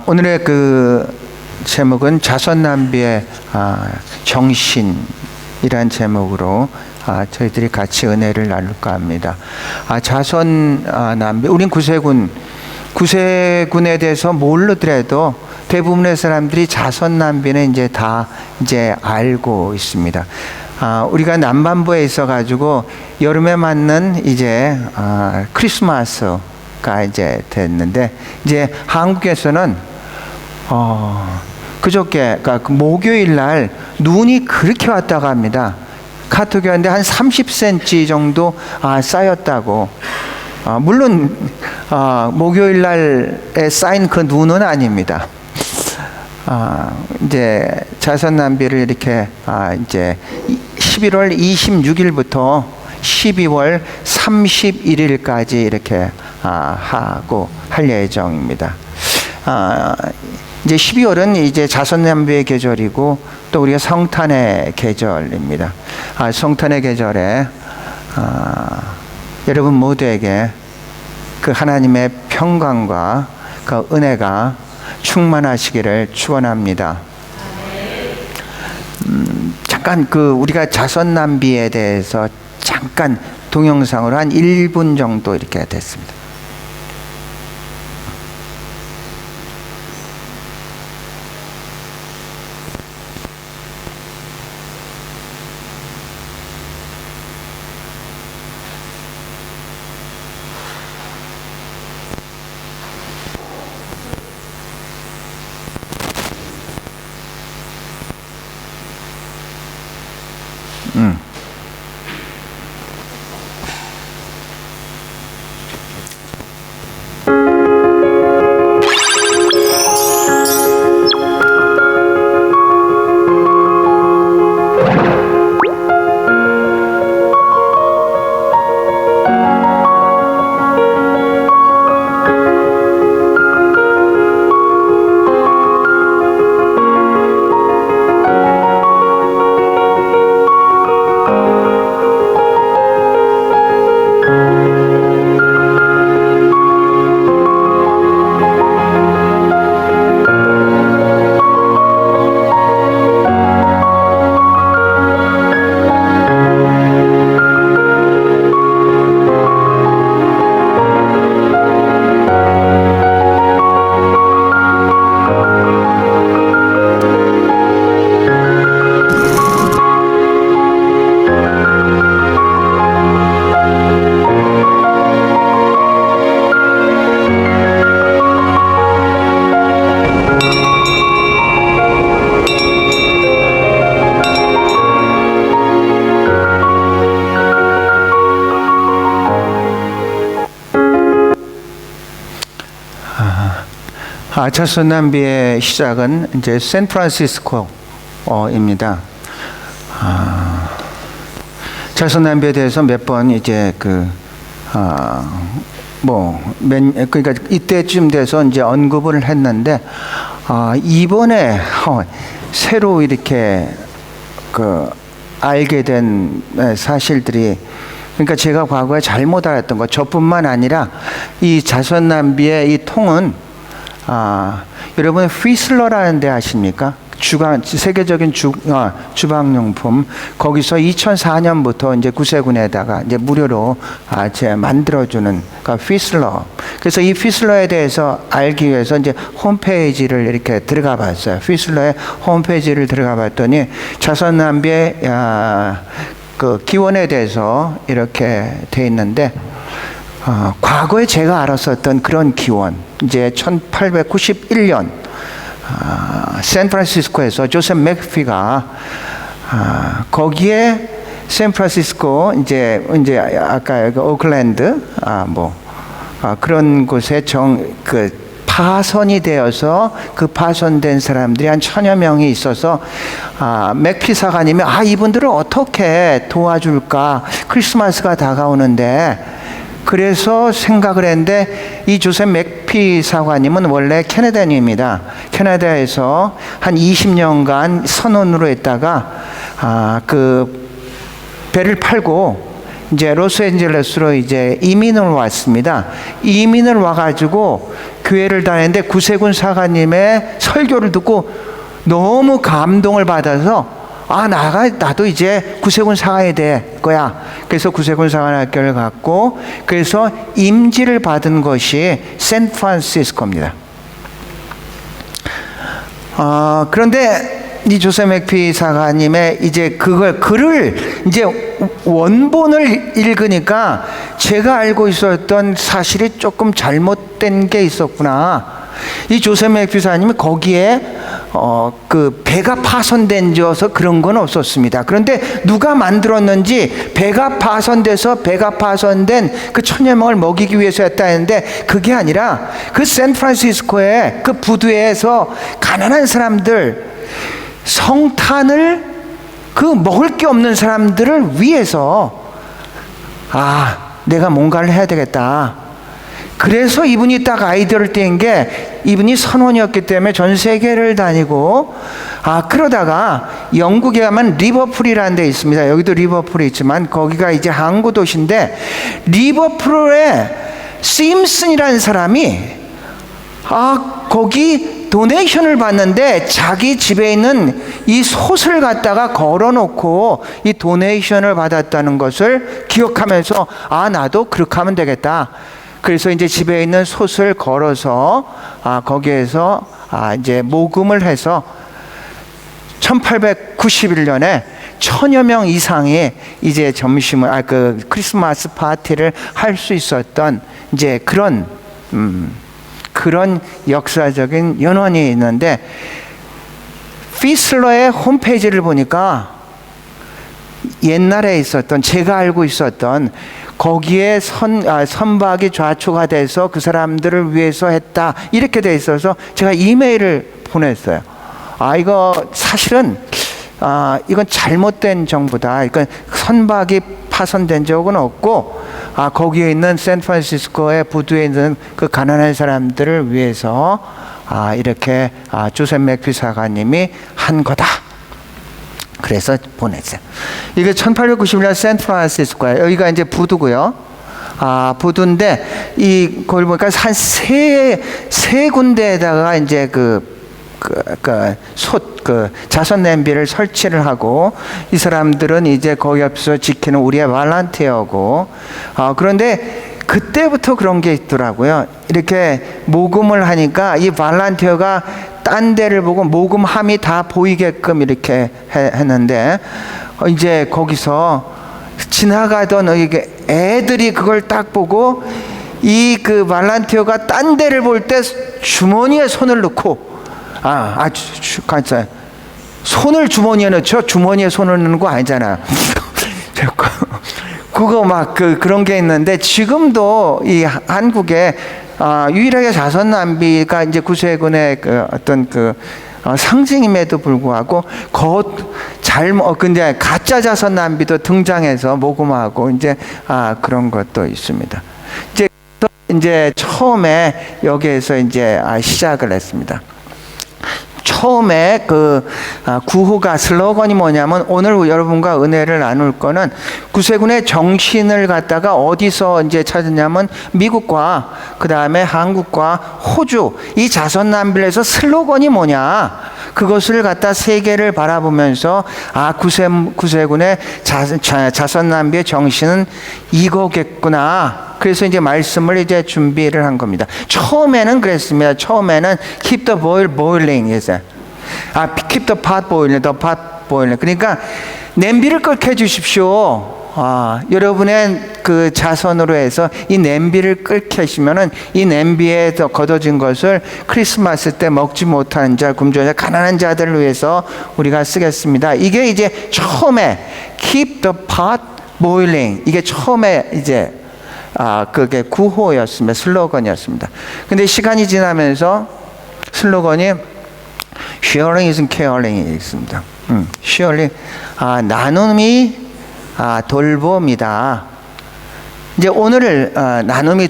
오늘의 그 제목은 자선남비의 정신이란 제목으로 저희들이 같이 은혜를 나눌까 합니다. 자선남비, 우린 구세군에 대해서 모르더라도 대부분의 사람들이 자선남비는 이제 다 알고 있습니다. 우리가 남반부에 있어가지고 여름에 맞는 이제 크리스마스가 이제 됐는데, 이제 한국에서는 그저께, 그러니까 목요일 날 눈이 그렇게 왔다고 합니다. 카톡이 왔는데 한 30cm 정도 쌓였다고. 물론 목요일 날에 쌓인 그 눈은 아닙니다. 이제 자선남비를 이렇게 이제 11월 26일부터 12월 31일까지 이렇게 하고 할 예정입니다. 이제 12월은 이제 자선남비의 계절이고 또 우리가 성탄의 계절입니다. 성탄의 계절에 여러분 모두에게 그 하나님의 평강과 그 은혜가 충만하시기를 축원합니다. 잠깐 우리가 자선남비에 대해서 잠깐 동영상으로 한 1분 정도 이렇게 됐습니다. 자선남비의 시작은 이제 샌프란시스코입니다. 자선남비에 대해서 몇 번 이제 그러니까 이때쯤 돼서 이제 언급을 했는데, 이번에 새로 이렇게 알게 된 사실들이, 그러니까 제가 과거에 잘못 알았던 것, 저뿐만 아니라 이 자선남비의 이 통은 여러분 휘슬러라는 데 아십니까? 세계적인 주방용품, 거기서 2004년부터 이제 구세군에다가 이제 무료로 만들어주는 휘슬러. 그래서 이 휘슬러에 대해서 알기 위해서 이제 홈페이지를 이렇게 들어가 봤어요. 휘슬러의 홈페이지를 들어가 봤더니 자선남비의 그 기원에 대해서 이렇게 돼 있는데, 과거에 제가 알았었던 그런 기원, 이제 1891년 샌프란시스코에서 조셉 맥피가 거기에 샌프란시스코 이제 아까 오클랜드 그런 곳에 파선이 되어서 그 파선된 사람들이 한 1000여 명이 있어서 맥피 사관님이 이분들을 어떻게 도와줄까, 크리스마스가 다가오는데. 그래서 생각을 했는데, 이 조셉 맥피 사관님은 원래 캐나다인입니다. 캐나다에서 한 20년간 선원으로 있다가 그 배를 팔고 이제 로스앤젤레스로 이제 이민을 왔습니다. 이민을 와가지고 교회를 다녔는데 구세군 사관님의 설교를 듣고 너무 감동을 받아서 나도 이제 구세군 사관이 될 거야. 그래서 구세군 사관학교를 갔고, 그래서 임지를 받은 것이 샌프란시스코입니다. 그런데 이 조셉 맥피 사관님의 이제 글을 이제 원본을 읽으니까 제가 알고 있었던 사실이 조금 잘못된 게 있었구나. 이 조셉 맥피 사관님이 거기에 그 배가 파손된 지어서 그런 건 없었습니다. 그런데 누가 만들었는지 배가 파손된 그 천여 명을 먹이기 위해서 했다 했는데, 그게 아니라 그 샌프란시스코의 그 부두에서 가난한 사람들, 성탄을 그 먹을 게 없는 사람들을 위해서 내가 뭔가를 해야 되겠다. 그래서 이분이 딱 아이디어를 띈 게, 이분이 선원이었기 때문에 전 세계를 다니고, 그러다가 영국에 가면 리버풀이라는 데 있습니다. 여기도 리버풀이 있지만 거기가 이제 항구 도시인데, 리버풀에 심슨이라는 사람이 거기 도네이션을 받는데 자기 집에 있는 이 솥을 갖다가 걸어놓고 이 도네이션을 받았다는 것을 기억하면서 나도 그렇게 하면 되겠다. 그래서 이제 집에 있는 솥을 걸어서 거기에서 이제 모금을 해서 1891년에 천여 명 이상이 이제 점심을 그 크리스마스 파티를 할 수 있었던 이제 그런 역사적인 연원이 있는데, 피슬러의 홈페이지를 보니까 옛날에 있었던, 제가 알고 있었던 거기에 선박이 좌초가 돼서 그 사람들을 위해서 했다, 이렇게 돼 있어서 제가 이메일을 보냈어요. 이거 사실은 이건 잘못된 정보다. 그러니까 선박이 파손된 적은 없고, 거기에 있는 샌프란시스코의 부두에 있는 그 가난한 사람들을 위해서 이렇게 조셉 맥피 사관님이 한 거다. 그래서 보냈어요. 이게 1891년 샌프란시스코예요. 여기가 이제 부두고요. 부두인데 거기 보니까 한 세 군데에다가 이제 자선 냄비를 설치를 하고, 이 사람들은 이제 거기 앞에서 지키는 우리의 발란티어고, 그런데 그때부터 그런 게 있더라고요. 이렇게 모금을 하니까 이 발란티어가 딴 데를 보고 모금함이 다 보이게끔 이렇게 했는데, 이제 거기서 지나가던 애들이 그걸 딱 보고 그 발란티어가 딴 데를 볼 때 주머니에 손을 넣고, 손을 주머니에 넣죠. 주머니에 손을 넣는 거 아니잖아요. 그거 그런 게 있는데, 지금도 이 한국에 유일하게 자선 낭비가 이제 구세군의 어떤 상징임에도 불구하고 근데 가짜 자선 낭비도 등장해서 모금하고 이제 그런 것도 있습니다. 이제 처음에 여기에서 이제 시작을 했습니다. 처음에 구호가, 슬로건이 뭐냐면, 오늘 여러분과 은혜를 나눌 거는 구세군의 정신을 갖다가 어디서 이제 찾았냐면, 미국과 그 다음에 한국과 호주, 이 자선 낭비를 해서 슬로건이 뭐냐, 그것을 갖다 세계를 바라보면서 구세군의 자선 낭비의 정신은 이거겠구나. 그래서 이제 말씀을 이제 준비를 한 겁니다. 처음에는 그랬습니다. 처음에는 keep the boil boiling 했어요. keep the pot boiling, the pot boiling. 그러니까 냄비를 끓게 해주십시오. 여러분의 그 자선으로 해서 이 냄비를 끓게 하시면은 이 냄비에서 걷어진 것을 크리스마스 때 먹지 못하는 자, 굶주린 자, 가난한 자들을 위해서 우리가 쓰겠습니다. 이게 이제 처음에 keep the pot boiling, 이게 처음에 이제 그게 구호였습니다. 슬로건이었습니다. 근데 시간이 지나면서 슬로건이 sharing isn't caring이 있습니다. sharing, 나눔이 돌봄이다. 이제 오늘 나눔이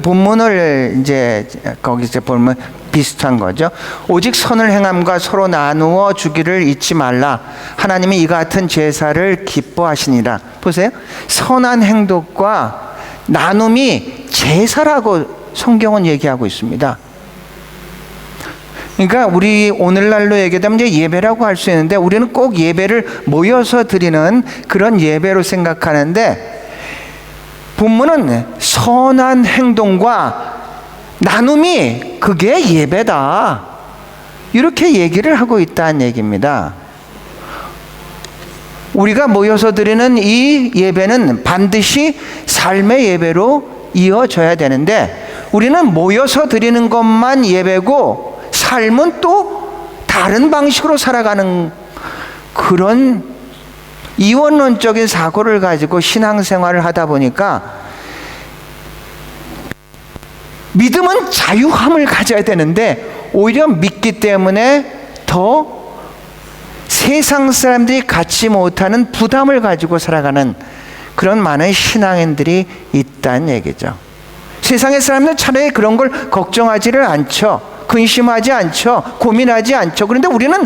본문을 이제 거기서 보면 비슷한 거죠. 오직 선을 행함과 서로 나누어 주기를 잊지 말라. 하나님이 이 같은 제사를 기뻐하시니라. 보세요. 선한 행동과 나눔이 제사라고 성경은 얘기하고 있습니다. 그러니까 우리 오늘날로 얘기하면 이제 예배라고 할 수 있는데, 우리는 꼭 예배를 모여서 드리는 그런 예배로 생각하는데, 본문은 선한 행동과 나눔이 그게 예배다, 이렇게 얘기를 하고 있다는 얘기입니다. 우리가 모여서 드리는 이 예배는 반드시 삶의 예배로 이어져야 되는데, 우리는 모여서 드리는 것만 예배고 삶은 또 다른 방식으로 살아가는 그런 이원론적인 사고를 가지고 신앙생활을 하다 보니까, 믿음은 자유함을 가져야 되는데 오히려 믿기 때문에 더 세상 사람들이 갖지 못하는 부담을 가지고 살아가는 그런 많은 신앙인들이 있다는 얘기죠. 세상의 사람들은 차라리 그런 걸 걱정하지를 않죠. 근심하지 않죠. 고민하지 않죠. 그런데 우리는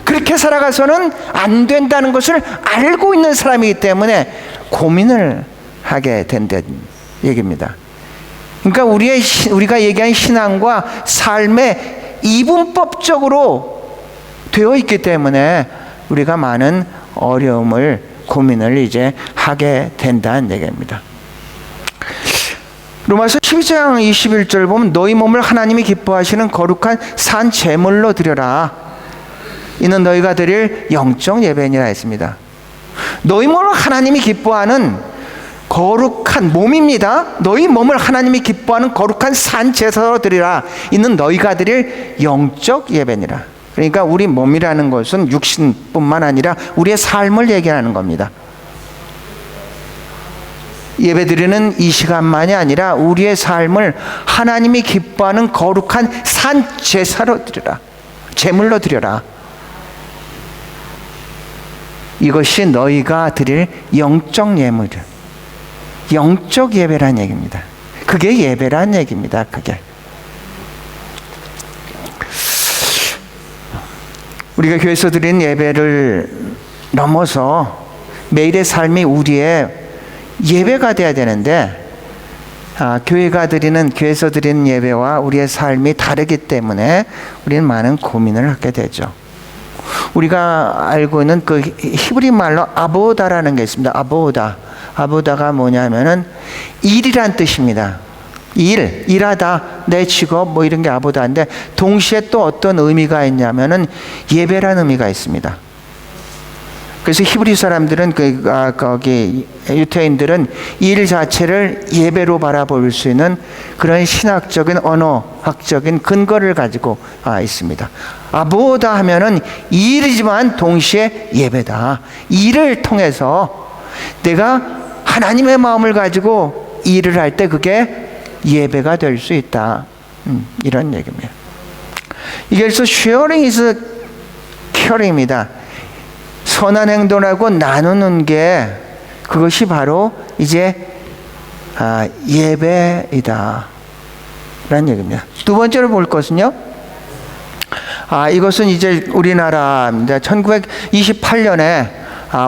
그렇게 살아가서는 안 된다는 것을 알고 있는 사람이기 때문에 고민을 하게 된다는 얘기입니다. 그러니까 우리가 얘기한 신앙과 삶의 이분법적으로 되어 있기 때문에 우리가 많은 어려움을, 고민을 이제 하게 된다는 얘기입니다. 로마서 12장 21절 보면 너희 몸을 하나님이 기뻐하시는 거룩한 산 제물로 드려라. 이는 너희가 드릴 영적 예배니라 했습니다. 너희 몸을 하나님이 기뻐하는 거룩한 몸입니다. 너희 몸을 하나님이 기뻐하는 거룩한 산 제사로 드리라. 이는 너희가 드릴 영적 예배니라. 그러니까 우리 몸이라는 것은 육신뿐만 아니라 우리의 삶을 얘기하는 겁니다. 예배드리는 이 시간만이 아니라 우리의 삶을 하나님이 기뻐하는 거룩한 산 제사로 드리라. 제물로 드려라. 이것이 너희가 드릴 영적 예물이라. 영적 예배란 얘기입니다. 그게 예배란 얘기입니다. 그게 우리가 교회에서 드리는 예배를 넘어서 매일의 삶이 우리의 예배가 돼야 되는데, 교회에서 드리는 예배와 우리의 삶이 다르기 때문에 우리는 많은 고민을 하게 되죠. 우리가 알고 있는 그 히브리 말로 아보다라는 게 있습니다. 아보다가 뭐냐면은 일이란 뜻입니다. 일하다, 내 직업 뭐 이런 게 아보다인데, 동시에 또 어떤 의미가 있냐면은 예배라는 의미가 있습니다. 그래서 히브리 사람들은 거기 유태인들은 일 자체를 예배로 바라볼 수 있는 그런 신학적인 언어학적인 근거를 가지고 있습니다. 아보다 하면은 일이지만 동시에 예배다. 일을 통해서 내가 하나님의 마음을 가지고 일을 할 때 그게 예배가 될 수 있다. 이런 얘기입니다. 이게 그래서 sharing is caring입니다. 선한 행동하고 나누는 게, 그것이 바로 이제 예배이다 라는 얘기입니다. 두 번째로 볼 것은요, 이것은 이제 우리나라입니다. 1928년에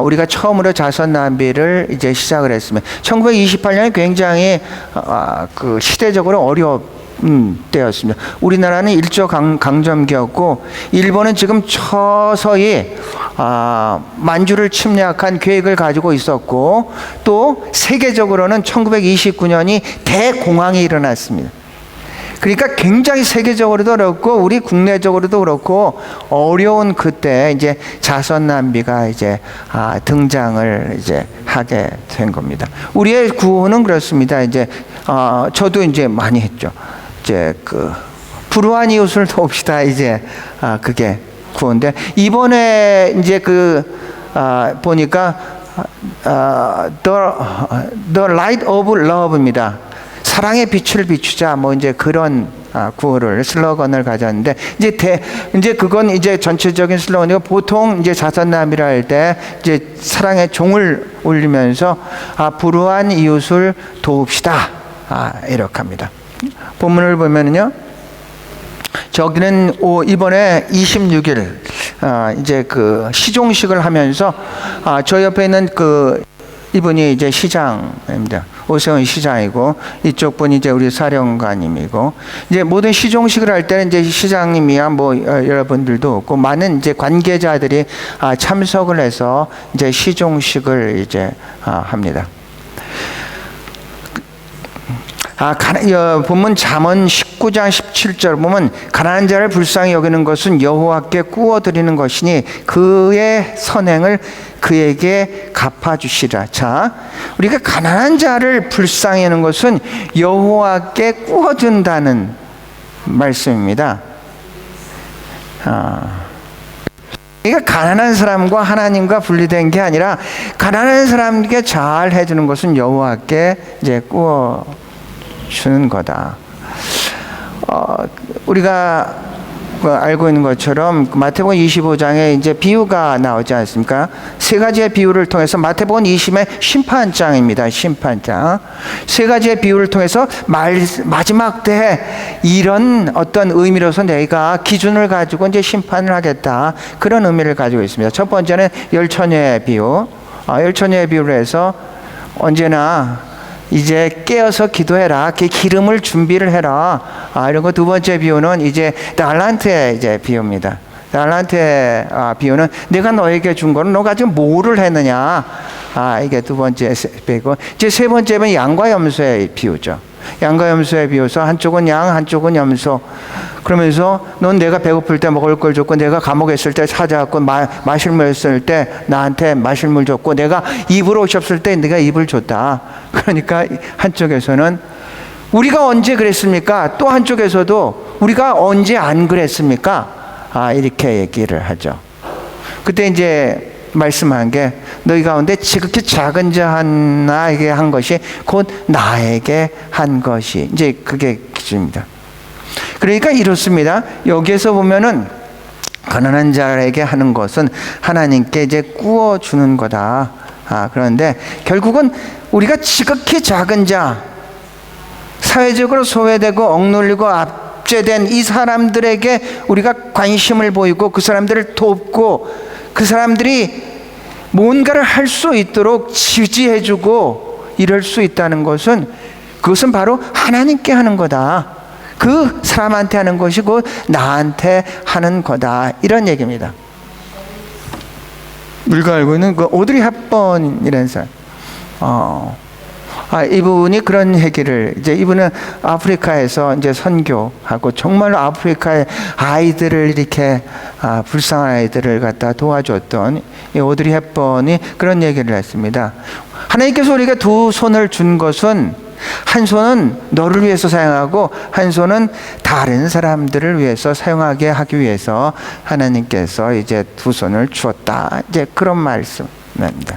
우리가 처음으로 자선 낭비를 이제 시작을 했습니다. 1928년에 굉장히 그 시대적으로 어려운 때였습니다. 우리나라는 일조 강점기였고, 일본은 지금 서서히 만주를 침략한 계획을 가지고 있었고, 또 세계적으로는 1929년이 대공황이 일어났습니다. 그러니까 굉장히 세계적으로도 그렇고 우리 국내적으로도 그렇고 어려운 그때 이제 자선 낭비가 이제 등장을 이제 하게 된 겁니다. 우리의 구호는 그렇습니다. 이제 저도 이제 많이 했죠. 이제 그 불우한 이웃을 돕시다. 이제 그게 구호인데, 이번에 이제 보니까 the light of love입니다. 사랑의 빛을 비추자, 뭐 이제 그런 구호를, 슬로건을 가졌는데, 이제 그건 이제 전체적인 슬로건이고, 보통 이제 자선 낭비를 할 때 이제 사랑의 종을 울리면서 불우한 이웃을 도웁시다, 이렇게 합니다. 본문을 보면은요, 저기는 이번에 26일 이제 그 시종식을 하면서 저 옆에 있는 이분이 이제 시장입니다. 오세훈 시장이고 이쪽 분이 이제 우리 사령관님이고 이제 모든 시종식을 할 때는 이제 시장님이야 여러분들도 없고 많은 이제 관계자들이 참석을 해서 이제 시종식을 이제 합니다. 본문 잠언 19장 17절 보면 가난한 자를 불쌍히 여기는 것은 여호와께 구워드리는 것이니 그의 선행을 그에게 갚아주시라. 자, 우리가 가난한 자를 불쌍히 여기는 것은 여호와께 구워준다는 말씀입니다. 그러니까 가난한 사람과 하나님과 분리된 게 아니라 가난한 사람에게 잘 해주는 것은 여호와께 이제 주는 거다. 우리가 알고 있는 것처럼 마태복음 25장에 이제 비유가 나오지 않습니까? 세 가지의 비유를 통해서 마태복음 20의 심판장입니다. 심판장. 세 가지의 비유를 통해서 마지막 때 이런 어떤 의미로서 내가 기준을 가지고 이제 심판을 하겠다. 그런 의미를 가지고 있습니다. 첫 번째는 열처녀의 비유. 열처녀의 비유를 해서 언제나 이제 깨어서 기도해라. 기름을 준비를 해라. 이런 거. 두 번째 비유는 이제 달란트의 이제 비유입니다. 달란트의 비유는 내가 너에게 준 거는 너가 지금 뭐를 했느냐. 이게 두 번째 비유고. 이제 세 번째는 양과 염소의 비유죠. 양과 염소의 비유서 한쪽은 양, 한쪽은 염소. 그러면서 넌 내가 배고플 때 먹을 걸 줬고 내가 감옥에 있을 때 찾아왔고 마실 물 있을 때 나한테 마실 물 줬고 내가 입을 옷이 없을 때 내가 입을 줬다. 그러니까 한쪽에서는 우리가 언제 그랬습니까? 또 한쪽에서도 우리가 언제 안 그랬습니까? 이렇게 얘기를 하죠. 그때 이제 말씀한 게 너희 가운데 지극히 작은 자 하나에게 한 것이 곧 나에게 한 것이 이제 그게 기준입니다. 그러니까 이렇습니다. 여기에서 보면은 가난한 자에게 하는 것은 하나님께 이제 구워 주는 거다. 그런데 결국은 우리가 지극히 작은 자, 사회적으로 소외되고 억눌리고 압제된 이 사람들에게 우리가 관심을 보이고 그 사람들을 돕고 그 사람들이 뭔가를 할 수 있도록 지지해주고 이럴 수 있다는 것은 그것은 바로 하나님께 하는 거다. 그 사람한테 하는 것이고 나한테 하는 거다. 이런 얘기입니다. 우리가 알고 있는 그 오드리 헵번이라는 사람. 이분이 그런 얘기를 이제 이분은 아프리카에서 이제 선교하고 정말로 아프리카의 아이들을 이렇게 불쌍한 아이들을 갖다 도와줬던 이 오드리 헵번이 그런 얘기를 했습니다. 하나님께서 우리에게 두 손을 준 것은 한 손은 너를 위해서 사용하고 한 손은 다른 사람들을 위해서 사용하게 하기 위해서 하나님께서 이제 두 손을 주었다. 이제 그런 말씀입니다.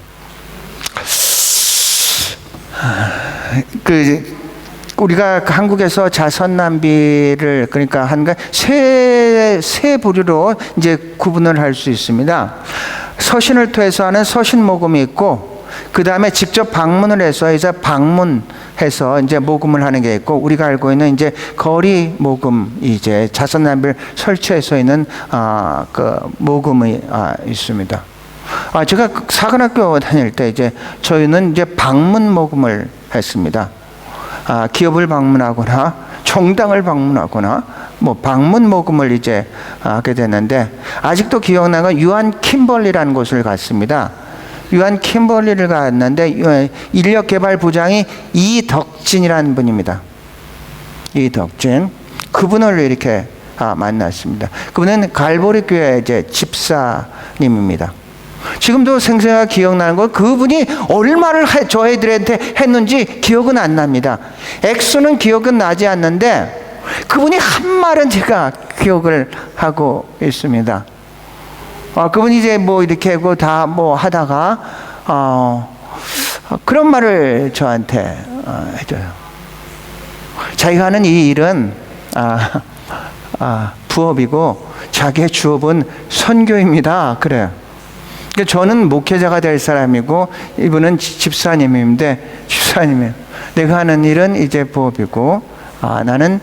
우리가 한국에서 자선 낭비를 그러니까 세 부류로 이제 구분을 할 수 있습니다. 서신을 통해서 하는 서신 모금이 있고, 그 다음에 직접 방문을 해서 이제 방문해서 이제 모금을 하는 게 있고, 우리가 알고 있는 이제 거리 모금, 이제 자선 낭비를 설치해서 있는 그 모금이 있습니다. 제가 사관학교 다닐 때 이제 저희는 이제 방문 모금을 했습니다. 기업을 방문하거나 정당을 방문하거나 방문 모금을 이제 하게 됐는데, 아직도 기억나는 건 유한 킴벌리라는 곳을 갔습니다. 유한 킴벌리를 갔는데 인력개발부장이 이덕진이라는 분입니다. 이덕진. 그분을 이렇게 만났습니다. 그분은 갈보리 교회 이제 집사님입니다. 지금도 생생하게 기억나는 건 그분이 얼마를 저희들한테 했는지 기억은 안 납니다. 액수는 기억은 나지 않는데 그분이 한 말은 제가 기억을 하고 있습니다. 그분이 이제 이렇게 다 하다가 그런 말을 저한테 해줘요. 자기가 하는 이 일은 부업이고 자기의 주업은 선교입니다. 그래요. 저는 목회자가 될 사람이고 이분은 집사님인데, 집사님이에요. 내가 하는 일은 이제 부업이고 나는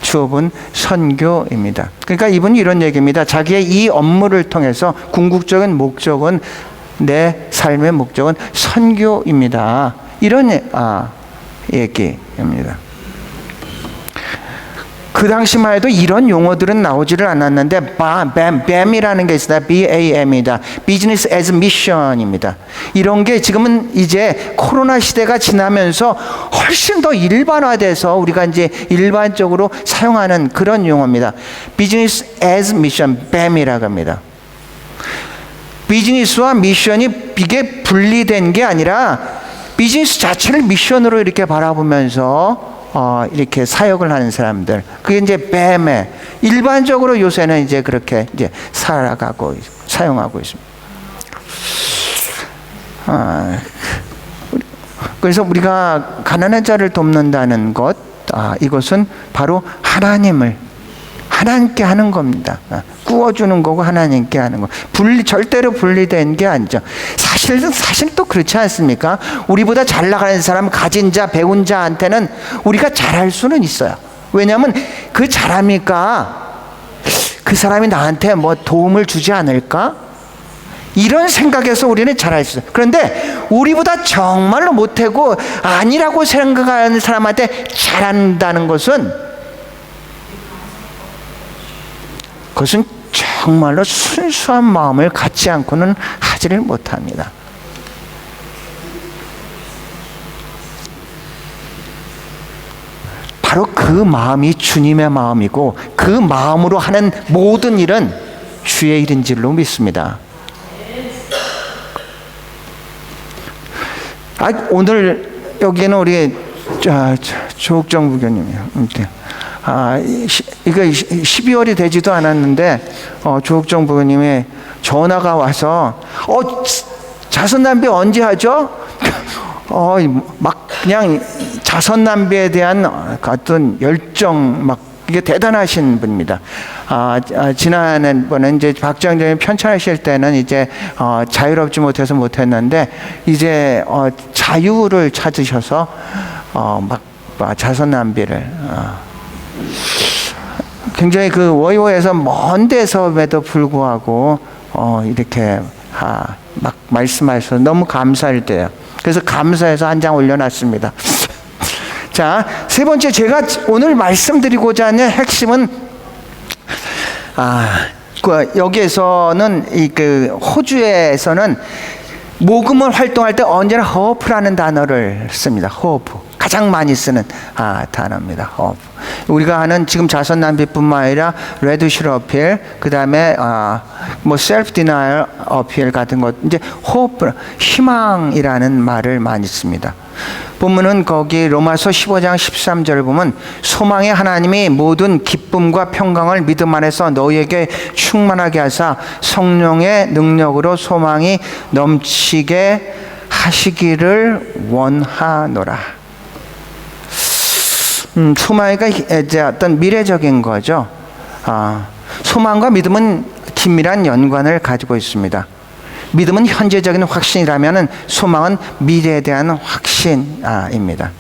주어본 선교입니다. 그러니까 이분이 이런 얘기입니다. 자기의 이 업무를 통해서 궁극적인 목적은, 내 삶의 목적은 선교입니다. 이런 얘기입니다. 그 당시만 해도 이런 용어들은 나오지를 않았는데 BAM이라는 게 있습니다. BAM이다. Business as Mission입니다. 이런 게 지금은 이제 코로나 시대가 지나면서 훨씬 더 일반화돼서 우리가 이제 일반적으로 사용하는 그런 용어입니다. Business as Mission, BAM이라고 합니다. 비즈니스와 미션이 이게 분리된 게 아니라 비즈니스 자체를 미션으로 이렇게 바라보면서 이렇게 사역을 하는 사람들, 그게 이제 BAM에 일반적으로 요새는 이제 그렇게 이제 살아가고 사용하고 있습니다. 그래서 우리가 가난한 자를 돕는다는 것, 이것은 바로 하나님께 하는 겁니다. 구워주는 거고 하나님께 하는 거. 절대로 분리된 게 아니죠. 사실 또 그렇지 않습니까? 우리보다 잘 나가는 사람, 가진 자, 배운 자한테는 우리가 잘할 수는 있어요. 왜냐하면 그 잘하니까 그 사람이 나한테 뭐 도움을 주지 않을까? 이런 생각에서 우리는 잘할 수 있어요. 그런데 우리보다 정말로 못하고 아니라고 생각하는 사람한테 잘한다는 것은, 그것은 정말로 순수한 마음을 갖지 않고는 하지를 못합니다. 바로 그 마음이 주님의 마음이고 그 마음으로 하는 모든 일은 주의 일인 줄로 믿습니다. 오늘 여기는 우리 조옥정 부교님이요. 이거 12월이 되지도 않았는데 조옥정 부교님이 전화가 와서 자선남비 언제 하죠? 막 그냥 자선남비에 대한 어떤 열정, 막 이게 대단하신 분입니다. 지난번에 이제 박정희님 편찬하실 때는 이제 자유롭지 못해서 못했는데 이제 자유를 찾으셔서 막 자선남비를 굉장히 그 워이워에서 먼 데서에도 불구하고 이렇게 막 말씀하셔서 너무 감사할 때요. 그래서 감사해서 한 장 올려놨습니다. 자, 세 번째 제가 오늘 말씀드리고자 하는 핵심은 여기에서는 그 호주에서는 모금을 활동할 때 언제나 호프라는 단어를 씁니다. 호프. 가장 많이 쓰는 단어입니다. 호프. 우리가 하는 지금 자선 낭비뿐만 아니라 레드실 어필, 그 다음에 뭐 셀프 디나이얼 어필 같은 것, 이제 호프, 희망이라는 말을 많이 씁니다. 본문은 거기 로마서 15장 13절을 보면 소망의 하나님이 모든 기쁨과 평강을 믿음 안에서 너희에게 충만하게 하사 성령의 능력으로 소망이 넘치게 하시기를 원하노라. 소망이가 이제 어떤 미래적인 거죠. 소망과 믿음은 긴밀한 연관을 가지고 있습니다. 믿음은 현재적인 확신이라면 소망은 미래에 대한 확신입니다.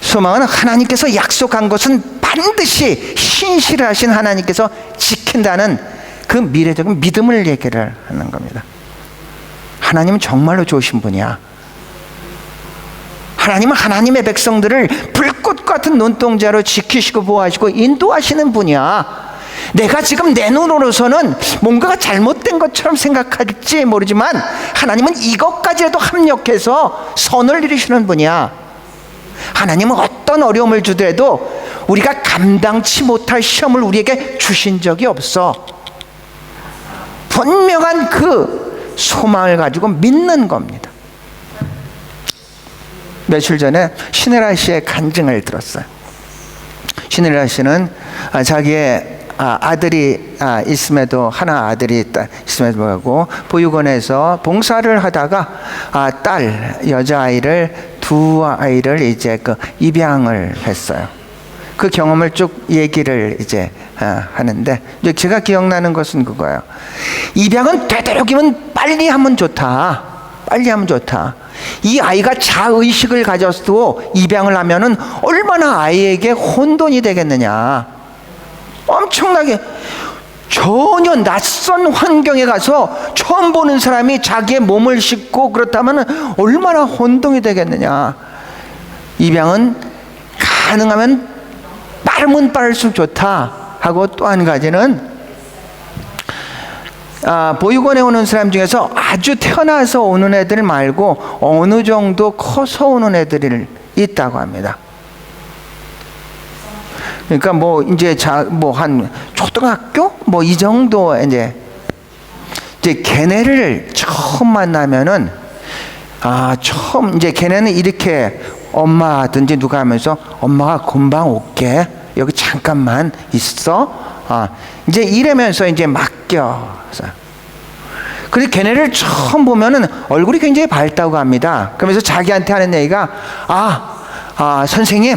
소망은 하나님께서 약속한 것은 반드시 신실하신 하나님께서 지킨다는 그 미래적인 믿음을 얘기를 하는 겁니다. 하나님은 정말로 좋으신 분이야. 하나님은 하나님의 백성들을 불꽃 같은 눈동자로 지키시고 보호하시고 인도하시는 분이야. 내가 지금 내 눈으로서는 뭔가가 잘못된 것처럼 생각할지 모르지만 하나님은 이것까지라도 합력해서 선을 이루시는 분이야. 하나님은 어떤 어려움을 주더라도 우리가 감당치 못할 시험을 우리에게 주신 적이 없어. 분명한 그 소망을 가지고 믿는 겁니다. 며칠 전에 신혜라 씨의 간증을 들었어요. 신혜라 씨는 자기의 아들이 있음에도 하나 아들이 있음에도 불구하고 보육원에서 봉사를 하다가 여자아이를 두 아이를 이제 그 입양을 했어요. 그 경험을 쭉 얘기를 이제 하는데 제가 기억나는 것은 그거예요. 입양은 되도록이면 빨리 하면 좋다. 빨리 하면 좋다. 이 아이가 자의식을 가졌고 입양을 하면은 얼마나 아이에게 혼돈이 되겠느냐. 엄청나게 전혀 낯선 환경에 가서 처음 보는 사람이 자기의 몸을 싣고 그렇다면 얼마나 혼동이 되겠느냐. 입양은 가능하면 빠르면 빠를수록 좋다 하고, 또 한 가지는 보육원에 오는 사람 중에서 아주 태어나서 오는 애들 말고 어느 정도 커서 오는 애들이 있다고 합니다. 그러니까 뭐 이제 한 초등학교 뭐 이 정도 이제 걔네를 처음 만나면은 처음 이제 걔네는 이렇게 엄마든지 누가 하면서 엄마가 금방 올게, 여기 잠깐만 있어. 이제 이러면서 이제 맡겨. 그리고 걔네를 처음 보면은 얼굴이 굉장히 밝다고 합니다. 그러면서 자기한테 하는 얘기가 선생님,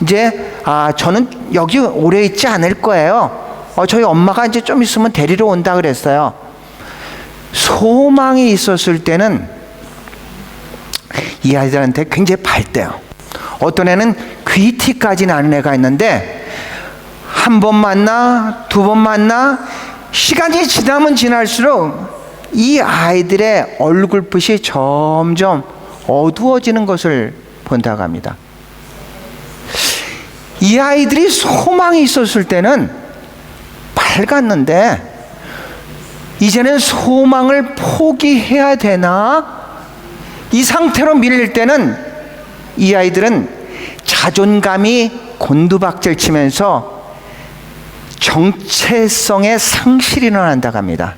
이제 저는 여기 오래 있지 않을 거예요. 저희 엄마가 이제 좀 있으면 데리러 온다 그랬어요. 소망이 있었을 때는 이 아이들한테 굉장히 밝대요. 어떤 애는 귀티까지 나는 애가 있는데 한 번 만나, 두 번 만나, 시간이 지나면 지날수록 이 아이들의 얼굴빛이 점점 어두워지는 것을 본다고 합니다. 이 아이들이 소망이 있었을 때는 밝았는데 이제는 소망을 포기해야 되나? 이 상태로 밀릴 때는 이 아이들은 자존감이 곤두박질 치면서 정체성의 상실이 일어난다고 합니다.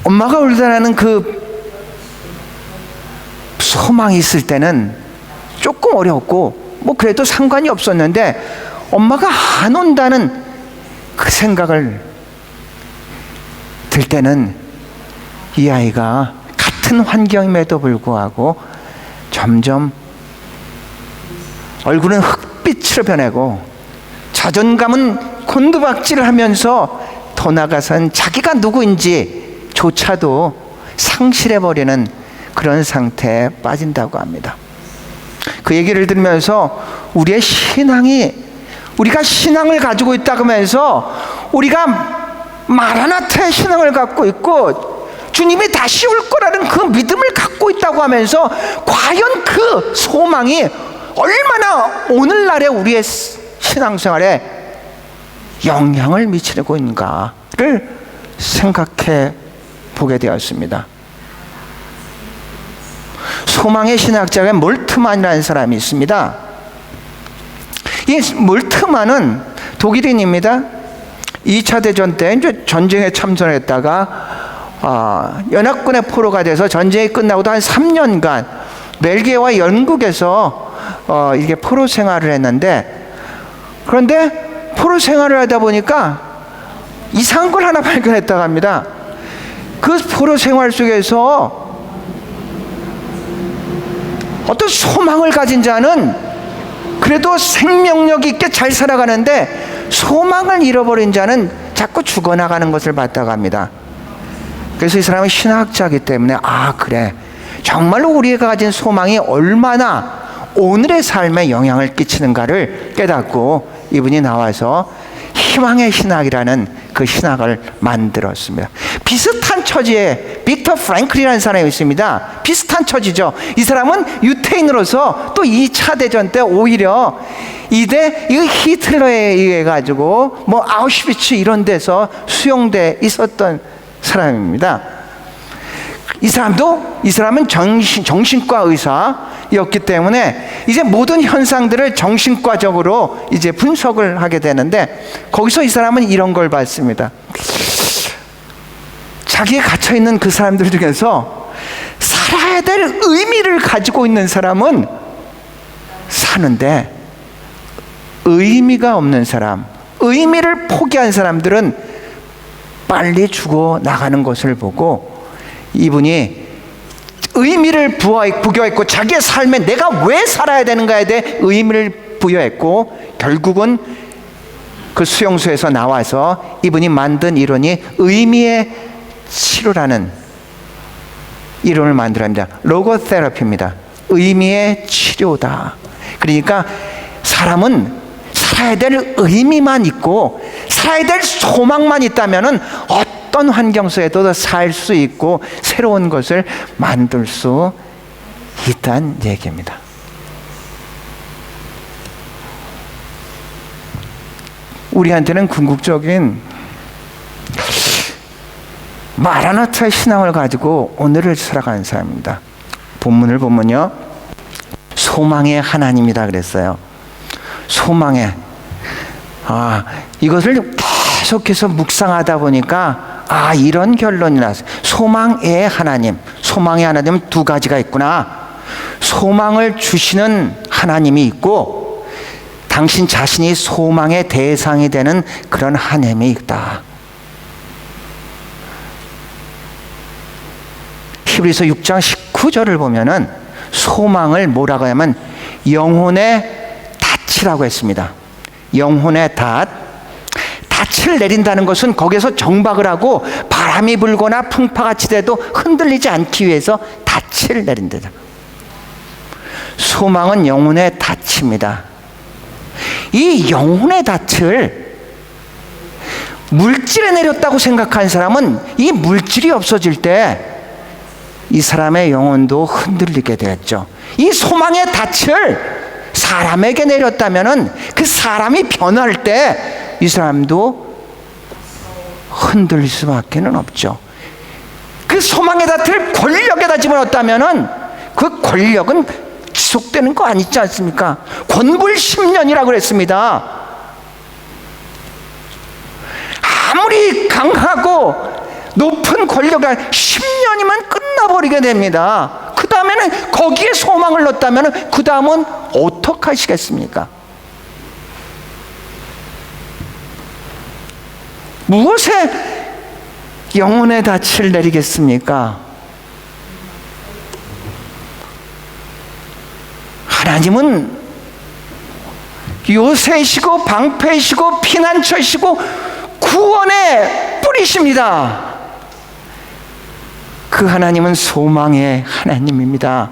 엄마가 울다라는 그 소망이 있을 때는 조금 어려웠고 뭐 그래도 상관이 없었는데, 엄마가 안 온다는 그 생각을 들 때는 이 아이가 같은 환경임에도 불구하고 점점 얼굴은 흑빛으로 변하고 자존감은 곤두박질을 하면서 더 나아가선 자기가 누구인지 조차도 상실해버리는 그런 상태에 빠진다고 합니다. 그 얘기를 들으면서 우리가 신앙을 가지고 있다고 하면서 우리가 마라나타의 신앙을 갖고 있고 주님이 다시 올 거라는 그 믿음을 갖고 있다고 하면서 과연 그 소망이 얼마나 오늘날의 우리의 신앙생활에 영향을 미치고 있는가를 생각해 보게 되었습니다. 소망의 신학자가 몰트만이라는 사람이 있습니다. 이 몰트만은 독일인입니다. 2차 대전 때 이제 전쟁에 참전했다가 연합군의 포로가 돼서 전쟁이 끝나고도 한 3년간 벨기에와 영국에서 이게 포로 생활을 했는데, 그런데 포로 생활을 하다 보니까 이상한 걸 하나 발견했다고 합니다. 그 포로 생활 속에서 어떤 소망을 가진 자는 그래도 생명력 있게 잘 살아가는데 소망을 잃어버린 자는 자꾸 죽어나가는 것을 봤다고 합니다. 그래서 이 사람은 신학자이기 때문에 그래, 정말로 우리가 가진 소망이 얼마나 오늘의 삶에 영향을 끼치는가를 깨닫고 이분이 나와서 희망의 신학이라는 그 신학을 만들었습니다. 비슷한 처지에 빅터 프랭클이라는 사람이 있습니다. 비슷한 처지죠. 이 사람은 유태인으로서 또 2차 대전 때 오히려 이 히틀러에 의해 가지고 뭐 아우슈비츠 이런 데서 수용돼 있었던 사람입니다. 이 사람은 정신과 의사였기 때문에 이제 모든 현상들을 정신과적으로 이제 분석을 하게 되는데, 거기서 이 사람은 이런 걸 봤습니다. 자기에 갇혀 있는 그 사람들 중에서 살아야 될 의미를 가지고 있는 사람은 사는데, 의미가 없는 사람, 의미를 포기한 사람들은 빨리 죽어 나가는 것을 보고, 이분이 의미를 부여했고 자기의 삶에 내가 왜 살아야 되는가에 대해 의미를 부여했고, 결국은 그 수용소에서 나와서 이분이 만든 이론이 의미의 치료라는 이론을 만들어냅니다. 로고테라피입니다. 의미의 치료다. 그러니까 사람은 살아야 될 의미만 있고 살아야 될 소망만 있다면은 어떤 환경 속에도 살 수 있고 새로운 것을 만들 수 있다는 얘기입니다. 우리한테는 궁극적인 마라나타의 신앙을 가지고 오늘을 살아가는 사람입니다. 본문을 보면요, 소망의 하나님이다 그랬어요. 소망의, 이것을 계속해서 묵상하다 보니까 이런 결론이 났어요. 소망의 하나님, 소망의 하나님은 두 가지가 있구나. 소망을 주시는 하나님이 있고 당신 자신이 소망의 대상이 되는 그런 하나님이 있다. 히브리서 6장 19절을 보면은 소망을 뭐라고 하면 영혼의 닻이라고 했습니다. 영혼의 닻을 내린다는 것은 거기에서 정박을 하고 바람이 불거나 풍파같이 돼도 흔들리지 않기 위해서 닻을 내린다. 소망은 영혼의 닻입니다. 이 영혼의 닻을 물질에 내렸다고 생각한 사람은 이 물질이 없어질 때 이 사람의 영혼도 흔들리게 되었죠. 이 소망의 닻을 사람에게 내렸다면은 그 사람이 변할 때 이 사람도 흔들릴 수밖에 없죠. 그 소망의 닻을 권력에다 집어넣었다면은 그 권력은 지속되는 거 아니지 않습니까? 권불 10년이라고 그랬습니다. 아무리 강하고 높은 권력이 10년이면 끝나버리게 됩니다. 그 다음에는 거기에 소망을 넣었다면 그 다음은 어떻게 하시겠습니까? 무엇에 영혼의 닻을 내리겠습니까? 하나님은 요새시고 방패시고 피난처시고 구원의 뿌리십니다. 그 하나님은 소망의 하나님입니다.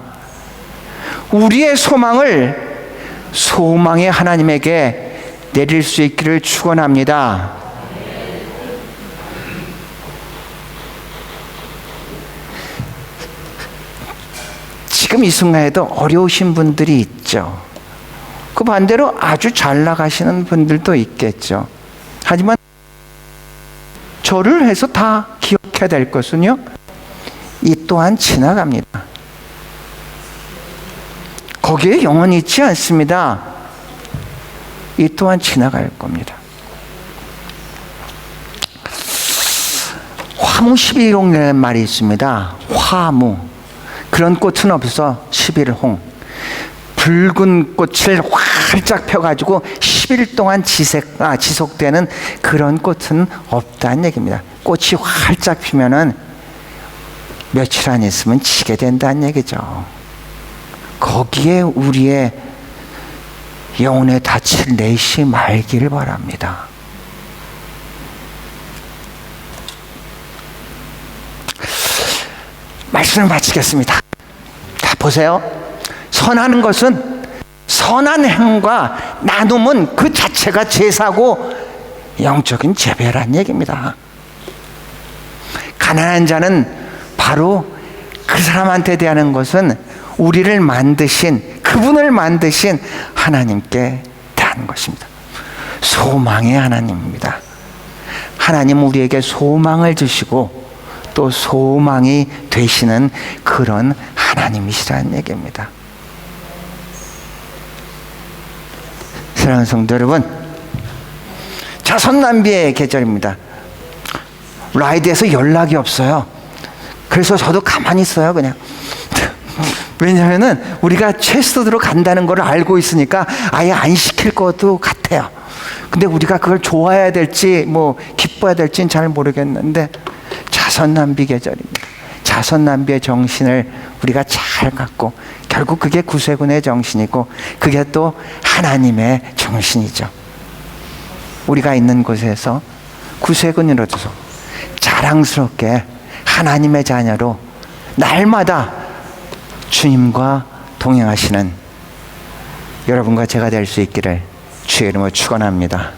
우리의 소망을 소망의 하나님에게 내릴 수 있기를 축원합니다. 지금 이 순간에도 어려우신 분들이 있죠. 그 반대로 아주 잘 나가시는 분들도 있겠죠. 하지만 저를 해서 다 기억해야 될 것은요, 이 또한 지나갑니다. 거기에 영원히 있지 않습니다. 이 또한 지나갈 겁니다. 화무 11홍이라는 말이 있습니다. 화무. 그런 꽃은 없어. 11홍. 붉은 꽃을 활짝 펴가지고 10일 동안 지속되는 그런 꽃은 없다는 얘기입니다. 꽃이 활짝 피면은 며칠 안 있으면 지게 된다는 얘기죠. 거기에 우리의 영혼의 닻을 내시 말기를 바랍니다. 말씀을 마치겠습니다. 자, 보세요. 선하는 것은, 선한 행과 나눔은 그 자체가 제사고 영적인 재배란 얘기입니다. 가난한 자는 바로 그 사람한테 대하는 것은 우리를 만드신, 그분을 만드신 하나님께 대하는 것입니다. 소망의 하나님입니다. 하나님 우리에게 소망을 주시고 또 소망이 되시는 그런 하나님이시라는 얘기입니다. 사랑하는 성도 여러분, 자선남비의 계절입니다. 라이드에서 연락이 없어요. 그래서 저도 가만히 있어요, 그냥. 왜냐하면은 우리가 체스트로 간다는 걸 알고 있으니까 아예 안 시킬 것도 같아요. 근데 우리가 그걸 좋아해야 될지 기뻐해야 될지는 잘 모르겠는데 자선남비 계절입니다. 자선남비의 정신을 우리가 잘 갖고 결국 그게 구세군의 정신이고 그게 또 하나님의 정신이죠. 우리가 있는 곳에서 구세군으로서 자랑스럽게 하나님의 자녀로 날마다 주님과 동행하시는 여러분과 제가 될 수 있기를 주의 이름으로 축원합니다.